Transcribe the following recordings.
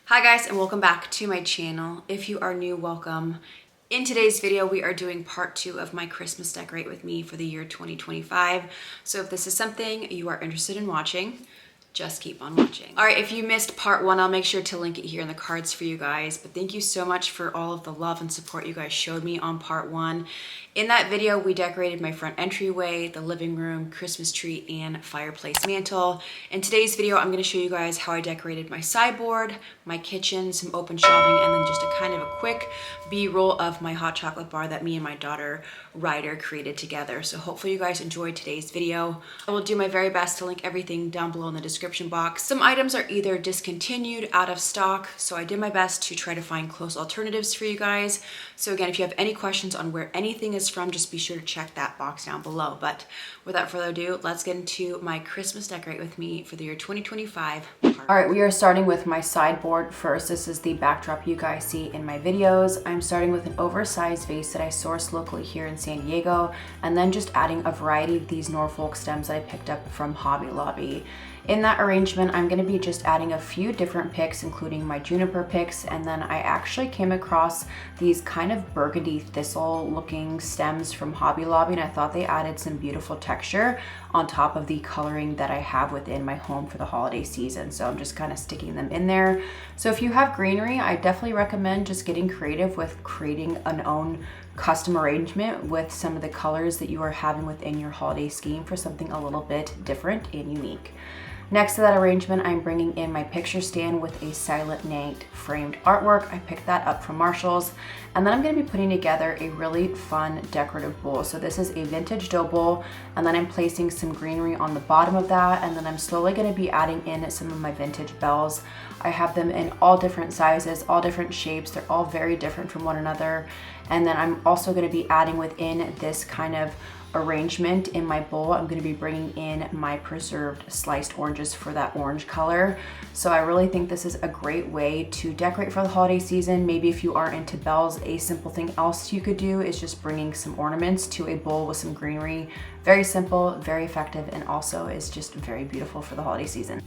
Hi guys, and welcome back to my channel. If you are new, welcome. In today's video, we are doing part 2 of my Christmas Decorate With Me for the year 2025. So if this is something you are interested in watching, just keep on watching. All right, if you missed part 1, I'll make sure to link it here in the cards for you guys. But thank you so much for all of the love and support you guys showed me on part 1. In that video, we decorated my front entryway, the living room, Christmas tree, and fireplace mantle. In today's video, I'm gonna show you guys how I decorated my sideboard, my kitchen, some open shelving, and then just a kind of a quick B-roll of my hot chocolate bar that me and my daughter, Ryder, created together. So hopefully you guys enjoyed today's video. I will do my very best to link everything down below in the description box. Some items are either discontinued, out of stock, so I did my best to try to find close alternatives for you guys. So again, if you have any questions on where anything is from, just be sure to check that box down below. But without further ado, let's get into my Christmas Decorate With Me for the year 2025. All right, we are starting with my sideboard first. This is the backdrop you guys see in my videos. I'm starting with an oversized vase that I sourced locally here in San Diego, and then just adding a variety of these Norfolk stems that I picked up from Hobby Lobby. In that arrangement, I'm going to be just adding a few different picks, including my juniper picks, and then I actually came across these kind of burgundy thistle looking stems from Hobby Lobby, and I thought they added some beautiful texture on top of the coloring that I have within my home for the holiday season. So I'm just kind of sticking them in there. So if you have greenery, I definitely recommend just getting creative with creating an own custom arrangement with some of the colors that you are having within your holiday scheme for something a little bit different and unique. Next to that arrangement, I'm bringing in my picture stand with a Silent Night framed artwork. I picked that up from Marshall's. And then I'm gonna be putting together a really fun decorative bowl. So this is a vintage dough bowl, and then I'm placing some greenery on the bottom of that, and then I'm slowly gonna be adding in some of my vintage bells. I have them in all different sizes, all different shapes. They're all very different from one another. And then I'm also gonna be adding within this kind of arrangement in my bowl, I'm going to be bringing in my preserved sliced oranges for that orange color. So I really think this is a great way to decorate for the holiday season. Maybe if you are into bells, a simple thing else you could do is just bringing some ornaments to a bowl with some greenery. Very simple, very effective, and also is just very beautiful for the holiday season.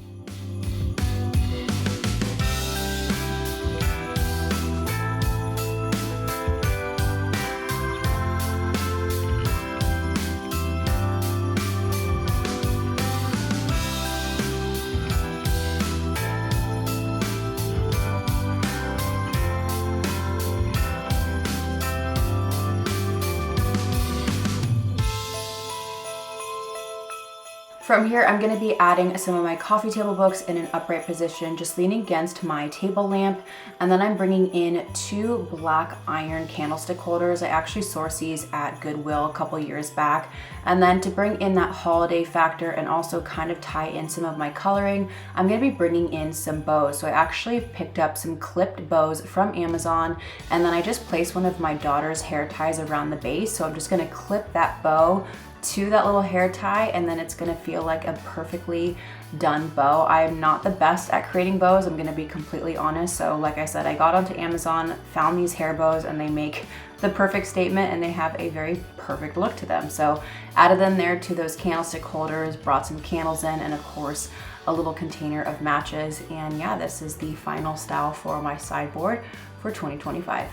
From here, I'm going to be adding some of my coffee table books in an upright position, just leaning against my table lamp. And then I'm bringing in 2 black iron candlestick holders. I actually sourced these at Goodwill a couple years back. And then to bring in that holiday factor and also kind of tie in some of my coloring, I'm going to be bringing in some bows. So I actually picked up some clipped bows from Amazon, and then I just placed one of my daughter's hair ties around the base. So I'm just going to clip that bow to that little hair tie, and then it's gonna feel like a perfectly done bow. I am not the best at creating bows, I'm gonna be completely honest. So like I said, I got onto Amazon, found these hair bows, and they make the perfect statement, and they have a very perfect look to them. So added them there to those candlestick holders, brought some candles in, and of course a little container of matches. And yeah, this is the final style for my sideboard for 2025.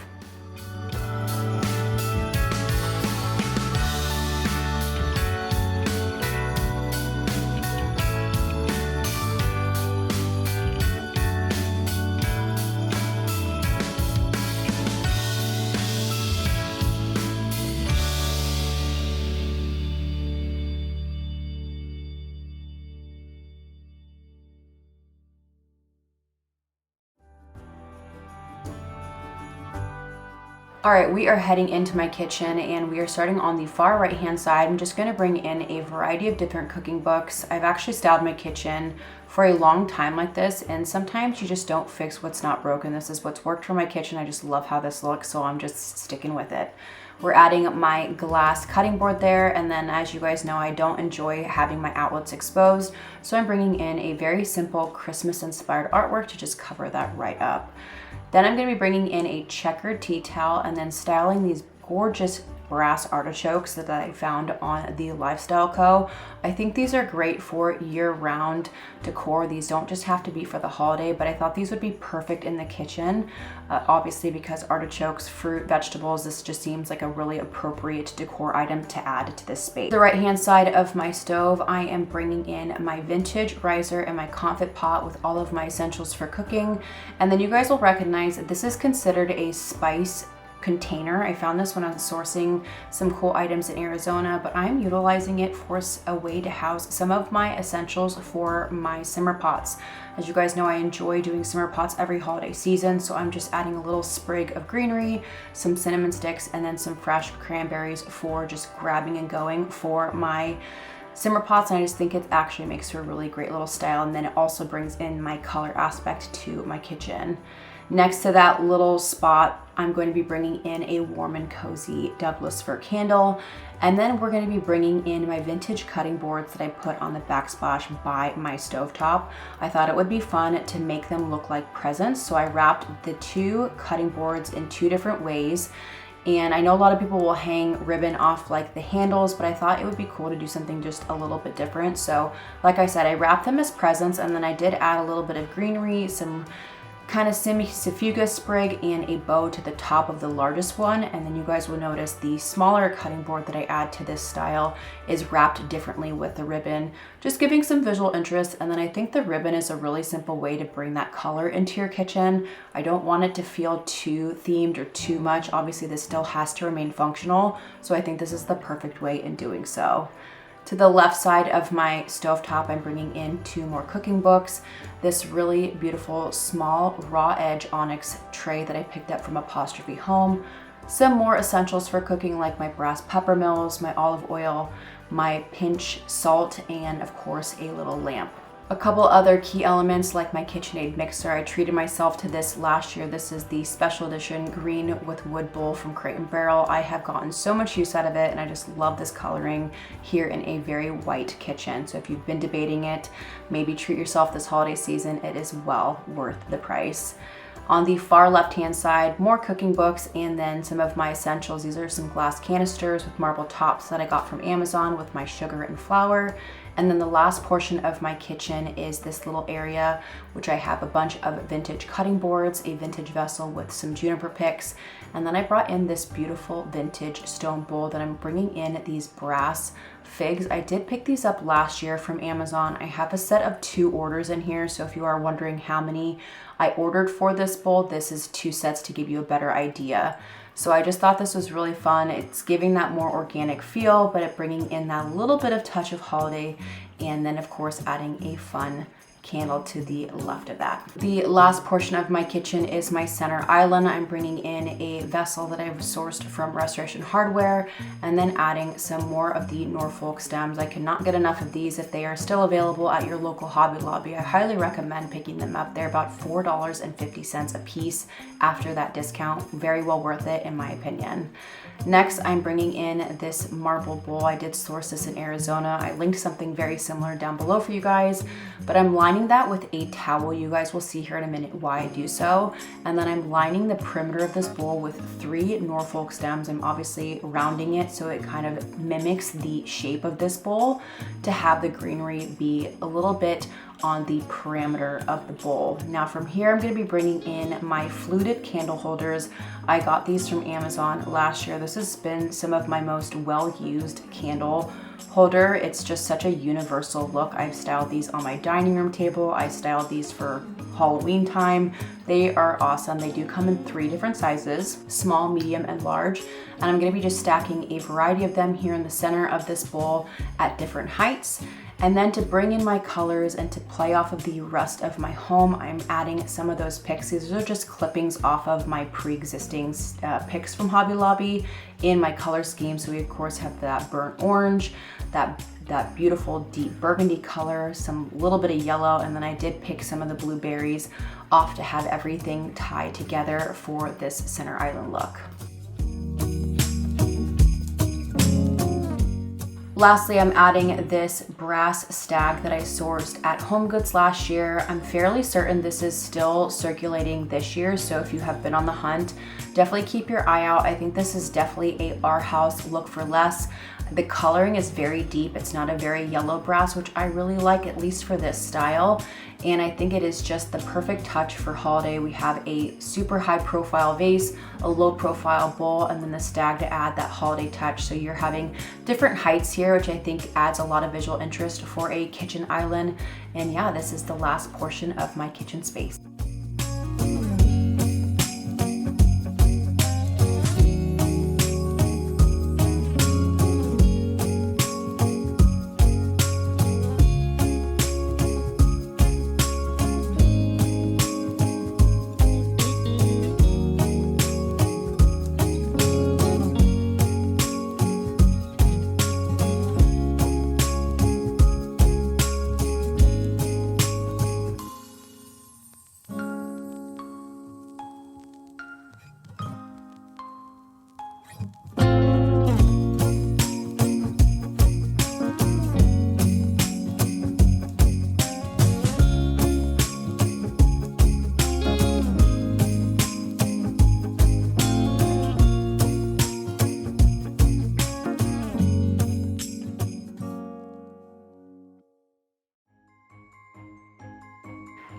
All right, we are heading into my kitchen, and we are starting on the far right hand side. I'm just gonna bring in a variety of different cooking books. I've actually styled my kitchen for a long time like this, and sometimes you just don't fix what's not broken. This is what's worked for my kitchen. I just love how this looks, so I'm just sticking with it. We're adding my glass cutting board there, and then as you guys know, I don't enjoy having my outlets exposed, so I'm bringing in a very simple Christmas inspired artwork to just cover that right up. Then I'm going to be bringing in a checkered tea towel and then styling these gorgeous brass artichokes that I found on the Lifestyle Co. I think these are great for year-round decor. These don't just have to be for the holiday, but I thought these would be perfect in the kitchen. Obviously, because artichokes, fruit, vegetables, this just seems like a really appropriate decor item to add to this space. The right-hand side of my stove, I am bringing in my vintage riser and my confit pot with all of my essentials for cooking. And then you guys will recognize that this is considered a spice container. I found this when I was sourcing some cool items in Arizona, but I'm utilizing it for a way to house some of my essentials for my simmer pots. As you guys know, I enjoy doing simmer pots every holiday season, so I'm just adding a little sprig of greenery, some cinnamon sticks, and then some fresh cranberries for just grabbing and going for my simmer pots. And I just think it actually makes for a really great little style, and then it also brings in my color aspect to my kitchen. Next to that little spot, I'm going to be bringing in a warm and cozy Douglas fir candle. And then we're going to be bringing in my vintage cutting boards that I put on the backsplash by my stovetop. I thought it would be fun to make them look like presents, so I wrapped the two cutting boards in two different ways. And I know a lot of people will hang ribbon off like the handles, but I thought it would be cool to do something just a little bit different. So like I said, I wrapped them as presents, and then I did add a little bit of greenery, some kind of semi-suffuga sprig, and a bow to the top of the largest one. And then you guys will notice the smaller cutting board that I add to this style is wrapped differently with the ribbon, just giving some visual interest. And then I think the ribbon is a really simple way to bring that color into your kitchen. I don't want it to feel too themed or too much. Obviously, this still has to remain functional, so I think this is the perfect way in doing so. To the left side of my stovetop, I'm bringing in two more cooking books. This really beautiful small raw edge onyx tray that I picked up from Apostrophe Home. Some more essentials for cooking like my brass pepper mills, my olive oil, my pinch salt, and of course a little lamp. A couple other key elements like my KitchenAid mixer. I treated myself to this last year. This is the special edition green with wood bowl from Crate and Barrel. I have gotten so much use out of it, and I just love this coloring here in a very white kitchen. So if you've been debating it, maybe treat yourself this holiday season. It is well worth the price. On the far left-hand side, more cooking books, and then some of my essentials. These are some glass canisters with marble tops that I got from Amazon with my sugar and flour. And then the last portion of my kitchen is this little area, which I have a bunch of vintage cutting boards, a vintage vessel with some juniper picks, and then I brought in this beautiful vintage stone bowl that I'm bringing in these brass figs. I did pick these up last year from Amazon. I have a set of 2 orders in here, so if you are wondering how many I ordered for this bowl, this is 2 sets to give you a better idea. So I just thought this was really fun. It's giving that more organic feel, but it bringing in that little bit of touch of holiday, and then of course adding a fun candle to the left of that. The last portion of my kitchen is my center island. I'm bringing in a vessel that I've sourced from Restoration Hardware, and then adding some more of the Norfolk stems. I cannot get enough of these. If they are still available at your local Hobby Lobby, I highly recommend picking them up. They're about $4.50 a piece after that discount. Very well worth it in my opinion. Next, I'm bringing in this marble bowl. I did source this in Arizona. I linked something very similar down below for you guys, but I'm lining that with a towel. You guys will see here in a minute why I do so. And then I'm lining the perimeter of this bowl with 3 Norfolk stems. I'm obviously rounding it so it kind of mimics the shape of this bowl to have the greenery be a little bit on the perimeter of the bowl. Now from here, I'm going to be bringing in my fluted candle holders. I got these from Amazon last year. This has been some of my most well-used candle holder. It's just such a universal look. I've styled these on my dining room table. I styled these for Halloween time. They are awesome. They do come in 3 different sizes, small, medium, and large. And I'm going to be just stacking a variety of them here in the center of this bowl at different heights. And then to bring in my colors and to play off of the rest of my home, I'm adding some of those picks. These are just clippings off of my pre-existing picks from Hobby Lobby in my color scheme. So we of course have that burnt orange, that beautiful deep burgundy color, some little bit of yellow, and then I did pick some of the blueberries off to have everything tie together for this center island look. Lastly, I'm adding this brass stag that I sourced at HomeGoods last year. I'm fairly certain this is still circulating this year, so if you have been on the hunt, definitely keep your eye out. I think this is definitely a our house look for less. The coloring is very deep. It's not a very yellow brass, which I really like, at least for this style. And I think it is just the perfect touch for holiday. We have a super high profile vase, a low profile bowl, and then the stag to add that holiday touch. So you're having different heights here, which I think adds a lot of visual interest for a kitchen island. And yeah, this is the last portion of my kitchen space.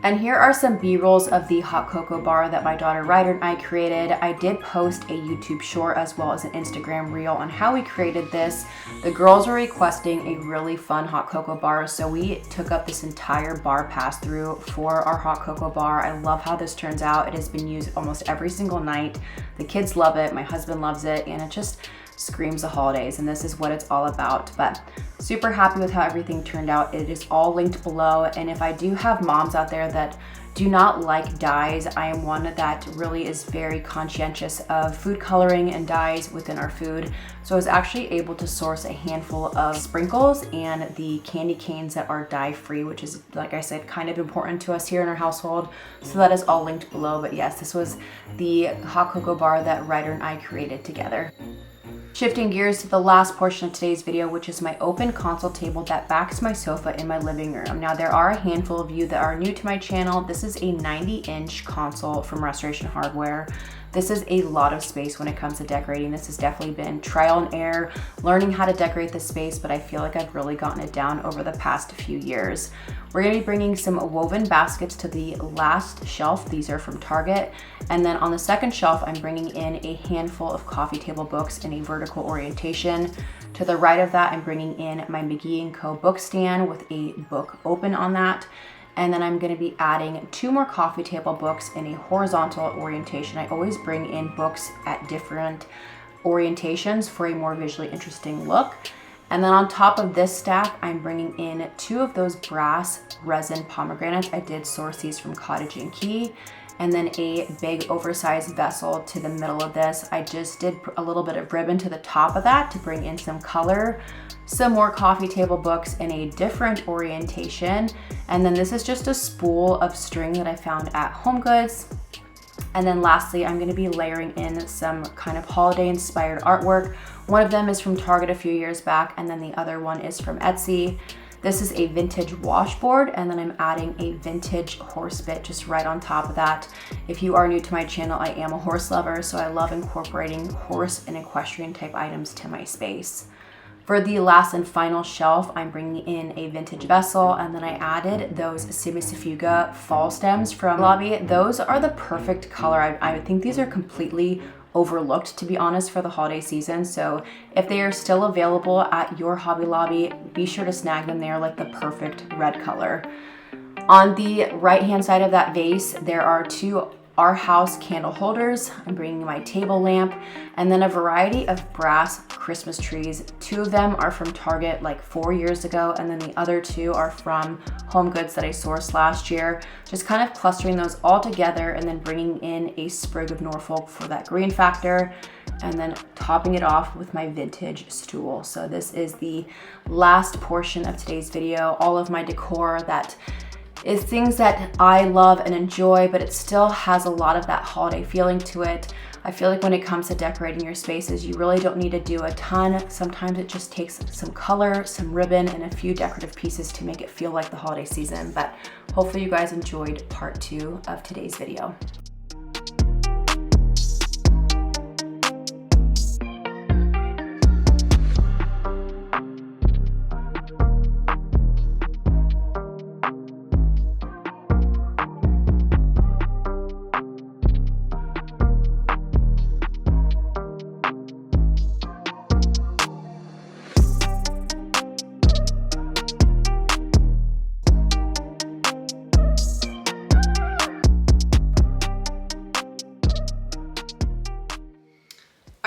And here are some B-rolls of the hot cocoa bar that my daughter Ryder and I created. I did post a YouTube short as well as an Instagram reel on how we created this. The girls were requesting a really fun hot cocoa bar, so we took up this entire bar pass through for our hot cocoa bar. I love how this turns out. It has been used almost every single night. The kids love it, my husband loves it, and it just screams the holidays, and this is what it's all about. But super happy with how everything turned out. It is all linked below, and if I do have moms out there that do not like dyes, I am one that really is very conscientious of food coloring and dyes within our food. So I was actually able to source a handful of sprinkles and the candy canes that are dye free, which is, like I said, kind of important to us here in our household. So that is all linked below. But yes, this was the hot cocoa bar that Ryder and I created together. Shifting gears to the last portion of today's video, which is my open console table that backs my sofa in my living room. Now, there are a handful of you that are new to my channel. This is a 90-inch console from Restoration Hardware. This is a lot of space when it comes to decorating. This has definitely been trial and error, learning how to decorate this space, but I feel like I've really gotten it down over the past few years. We're gonna be bringing some woven baskets to the last shelf. These are from Target. And then on the second shelf, I'm bringing in a handful of coffee table books in a vertical orientation. To the right of that, I'm bringing in my McGee & Co. book stand with a book open on that. And then I'm gonna be adding 2 more coffee table books in a horizontal orientation. I always bring in books at different orientations for a more visually interesting look. And then on top of this stack, I'm bringing in 2 of those brass resin pomegranates. I did source these from Cottage & Key. And then a big oversized vessel to the middle of this. I just did a little bit of ribbon to the top of that to bring in some color. Some more coffee table books in a different orientation. And then this is just a spool of string that I found at HomeGoods. And then lastly, I'm gonna be layering in some kind of holiday inspired artwork. One of them is from Target a few years back, and then the other one is from Etsy. This is a vintage washboard, and then I'm adding a vintage horse bit just right on top of that. If you are new to my channel, I am a horse lover, so I love incorporating horse and equestrian type items to my space. For the last and final shelf, I'm bringing in a vintage vessel, and then I added those Simisifuga fall stems from Lobby. Those are the perfect color. I think these are completely overlooked, to be honest, for the holiday season. So if they are still available at your Hobby Lobby, be sure to snag them. They are like the perfect red color. On the right hand side of that vase, there are 2 Our House candle holders. I'm bringing my table lamp, and then a variety of brass Christmas trees. 2 of them are from Target like 4 years ago, and then the other 2 are from HomeGoods that I sourced last year. Just kind of clustering those all together and then bringing in a sprig of Norfolk for that green factor, and then topping it off with my vintage stool. So this is the last portion of today's video. All of my decor that is things that I love and enjoy, but it still has a lot of that holiday feeling to it. I feel like when it comes to decorating your spaces, you really don't need to do a ton. Sometimes it just takes some color, some ribbon, and a few decorative pieces to make it feel like the holiday season. But hopefully you guys enjoyed part 2 of today's video.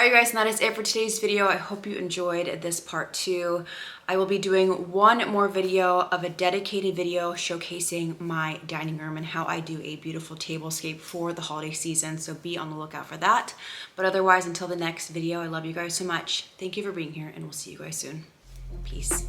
Alright guys, and that is it for today's video. I hope you enjoyed this part 2. I will be doing one more video of a dedicated video showcasing my dining room and how I do a beautiful tablescape for the holiday season, so be on the lookout for that. But otherwise, until the next video, I love you guys so much. Thank you for being here, and we'll see you guys soon. Peace.